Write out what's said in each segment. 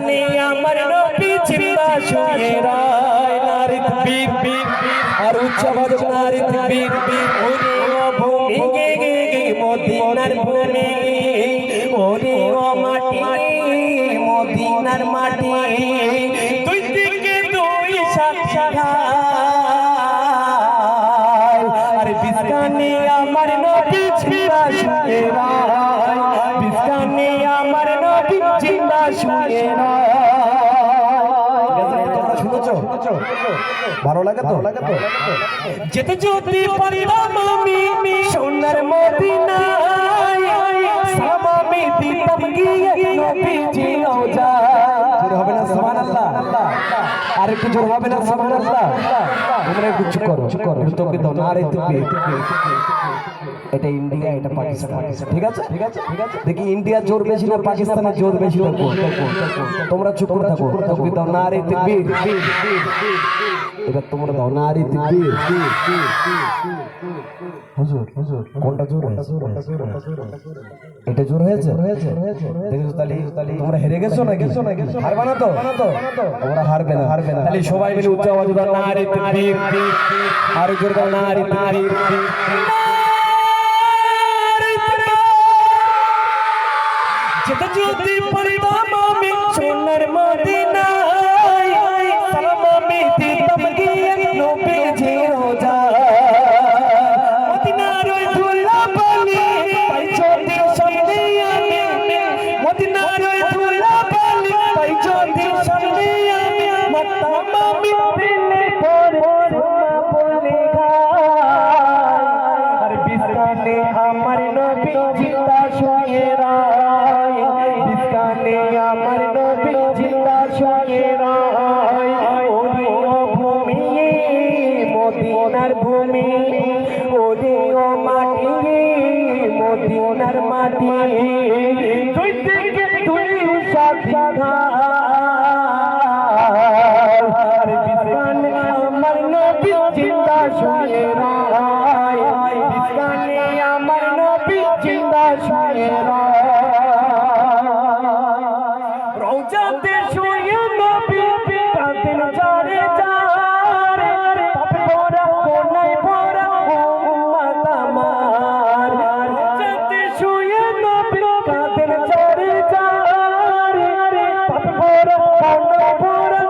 বিস্কানে আমার নবী জিন্দা শুয়ে রায় নারী বীর আর উচ্চ আওয়াজ নারী বীর ওরে ও ভূমি গে মদিনার ভূমি ওরে ও মাটি মদিনার মাটি দুই দিকে দুই শাখা আর বিস্কানে আমার নবী জিন্দা শুয়ে রায় বিস্কানে আমার নবী জিন্দা শুয়ে রায় ভালো লাগে তো যেতে যদি পারলাম আমি সোনার মদিনায় সালামি দিতাম গিয়ে নবীজি রওজায় হবে না সুবহানাল্লাহ আর একটু জোর হবে না সুবহানাল্লাহ তোমরা একটু চুপ করো তোকে দাও নারে তুই এটা ইন্ডিয়া এটা পাকিস্তান ঠিক আছে দেখি ইন্ডিয়া জোর বেশি না পাকিস্তানের জোর বেশি তোমরা চুপ করে থাকো তোকে দাও নারে তাকবীর এবার তোমরা দাও নারে তাকবীর হুজুর কোনটা জোর এটা জোর হয়েছে দেখো তাহলে তোমরা হেরে গেছো নাকি হারবে না তো তোমরা হারবে না তাহলে সবাই মিলে উচ্চ আওয়াজে দাও নারে তাকবীর আর জোর দাও নারে তাকবীর যেতে যদি পারলাম আমি সোনার মদিনায় সালামি দিতাম গিয়ে নবীজি রওজায় মদিনার ওই ধুলাবালি পাইছো দিন সামনে আমি মদিনার ওই ধুলাবালি পাইছো দিন সামনে আমি মাতাম আমি প্রেমে পড়ে সোনা বলে আর বিস্কানে আমার নবী জিন্দা শুয়ে রায় বিস্কানে আমার নবী জিন্দা শুয়ে রায় ওরে ও ভূমি মদিনার ভূমি ওরে ও মাটি মদিনার মাটি দুই দিকে দুই শাখা আর বিস্কানে আমার নবী জিন্দা শুয়ে রায় বিস্কানে আমার নবী জিন্দা শুয়ে রায় রওজাতে শুয়ে নবী কাঁদেন যারে যারে পাপ ভরা কোনায় ভরা উম্মত আমার রওজাতে শুয়ে নবী কাঁদেন যারে যারে পাপ ভরা কোনায় ভরা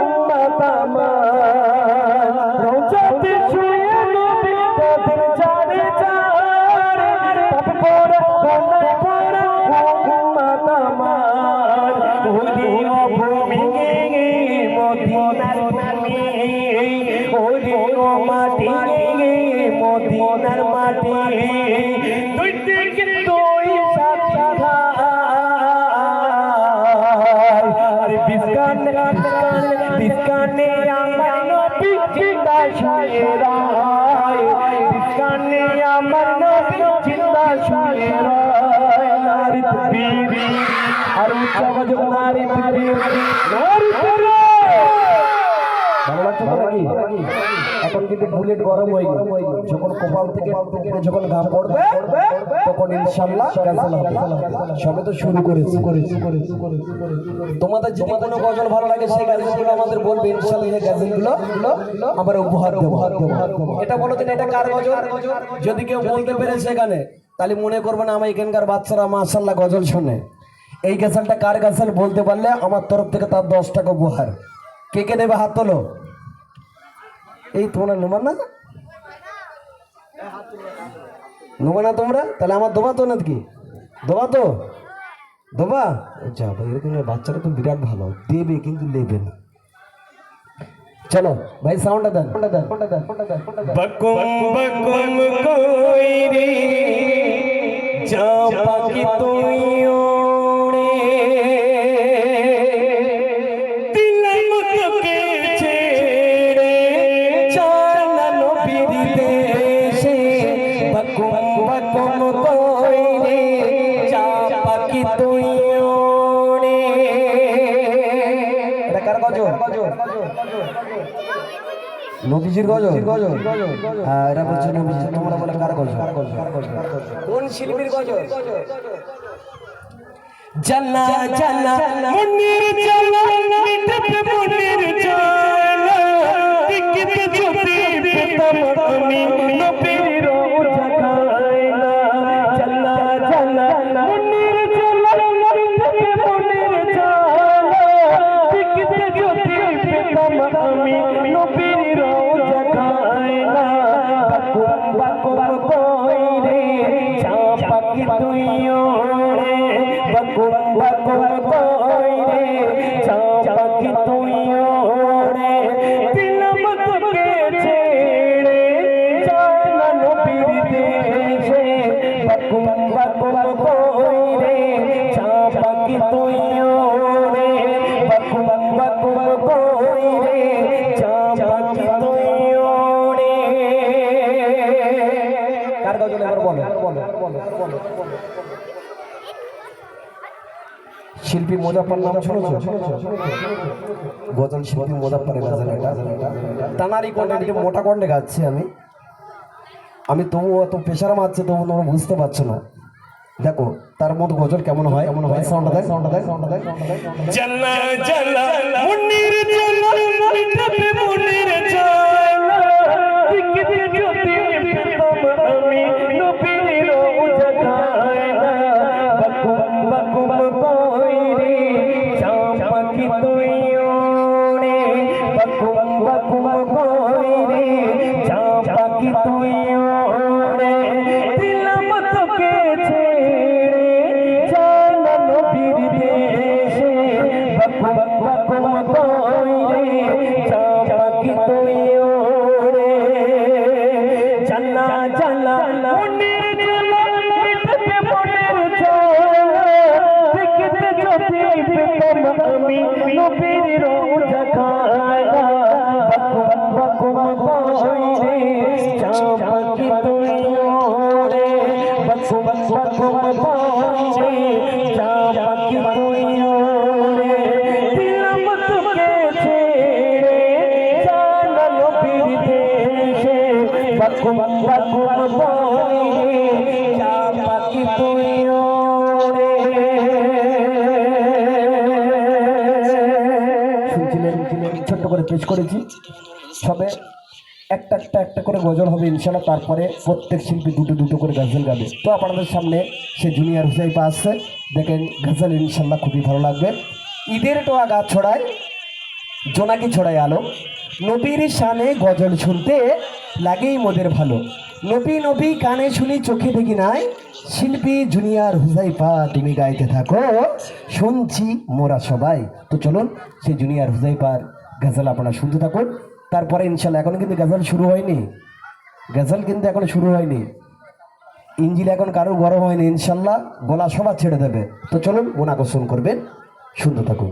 উম্মত আমার রওজাতে শুয়ে নবী কাঁদেন যারে যারে পাপ ভরা কোনায় ভরা উম্মত আমার ওরে ও ভূমি মদিনার ভূমি ওরে ও মাটি মদিনার মাটি দুই দিকে দুই শাখা আরে বিস্কানে আমার নবী জিন্দা শুয়ে রায় বিস্কানে আমার নবী জিন্দা শুয়ে রায় নারী তাকবীর আর উচ্চ আওয়াজে নারী তাকবীর নারী তাকবীর ভালো লাগছে তো নাকি এখন কিন্তু বুলেট গরম হয়ে গেল যখন কপাল থেকে যখন ঘাম পড়বে তখন ইনশাআল্লাহ ক্যান্সেল হবে সবে তো শুরু করেছি তোমাদের যদি কোনো গজল ভালো লাগে সেই গজলগুলো আমাদের বলবে ইনশাআল্লাহ এই গজলগুলো আমরা উপহার দেব এটা বলো দিন এটা কার গজল যদি কেউ বলতে পেরে সেখানে তাহলে মনে করবে না আমার এখানকার বাচ্চারা মাশাআল্লাহ গজল শোনে এই গজলটা কার গজল বলতে পারলে আমার তরফ থেকে তার 10 টাকা উপহার কে কে দেবে হাত তোলো এই তোমরা নেবা না তোমরা তাহলে আমার দোবা তো নাকি দোবা যা ভাই এরকম বাচ্চারা তো বিরাট ভালো দেবে কিন্তু নেবে না চলো ভাই সাউন্ডটা দেন বকুম বকুম কইরে যা পাখি তুই ওড়ে দিলাম তোকে ছেড়ে জানা নবীর দেশে বকুম বকুম কইরে যা পাখি তুই ওড়ে এটা কার গজল নবীজির গজল হ্যাঁ এরা বলছে নবীজি তোমরা বলে কার গজল কোন শিল্পীর গজল জান্নাত জান্নাত মনির দেখতে মনের জানা দেখিতে যদি পেতাম আমি নবীর রওজা খায়না জানা জানা মনের জানা দেখতে মনের জানা দেখিতে যদি পেতাম আমি নবীর রওজা খায়না বাকুম কইরে চাপাকি তুই ওরে বাকুম কইরে চাপাকি তুই ওরে দিলাম তোকে ছেড়ে জানা নবীর দেশে বাকুম কইরে চাপাকি তুই ওরে বাকুম কইরে চাপাকি তুই ওরে কার গজল এবার বলো শিল্পী মোজাফফর নাম শুনেছো গজল শিল্পী মোজাফফরের গজল এটা টানারি কণ্ঠে একটু মোটা কণ্ঠে গাচ্ছি আমি তবু অত প্রেশার মারছে তবু তোমরা বুঝতে পারছো না দেখো তার মতো গজল কেমন হয় সাউন্ডটা দেখ জাল্লা জাল্লা মুন্নির জাল্লা মিটাবে মুন্নির জাল্লা দেখিতে যদি পেতাম আমি নবীর রওজা খায়না বাকুম কইরে চাপাকি তুই ওরে বাকুম কইরে চাপাকি তুই ওরে দিলাম তোকে ছেড়ে জানা নবীর দেশে বাকুম কইরে চাপাকি তুই ওরে জানা জানা মনের জানা মিটবে মনের জানা দেখিতে যদি পেতাম আমি নবীর রওজা খায়না বাকুম কইরে চাপাকি তুই ওরে বাকুম কইরে চাপাকি তুই ওরে দিলাম তোকে ছেড়ে জানা নবীর দেশে বাকুম কইরে চাপাকি তুই ওরে শুনছিলেন ছোট্ট করে পেশ করেছি সবে একটা করে গজল হবে ইনশাআল্লাহ তারপরে প্রত্যেক শিল্পী দুটো করে গজল গাবে তো আপনাদের সামনে সে জুনিয়র হুসাইফা আসছে দেখেন গজল ইনশাআল্লাহ খুবই ভালো লাগবে ঈদের টোয়া গাছ ছড়ায় জোনাকি ছড়ায় আলো নবীর শানে গজল শুনতে লাগেই মোদের ভালো নবী কানে শুনি চোখে দেখি নাই শিল্পী জুনিয়র হুসাইফা তুমি গাইতে থাকো শুনছি মোরা সবাই তো চলুন সেই জুনিয়র হুসাইফার গজল আপনারা শুনতে থাকুন তারপরে ইনশাল্লাহ এখন কিন্তু গজল শুরু হয়নি ইঞ্জিল এখন কারো গরম হয়নি ইনশাল্লাহ গলা সবার ছেড়ে দেবে তো চলুন মন আকর্ষণ করবেন শুনতে থাকুন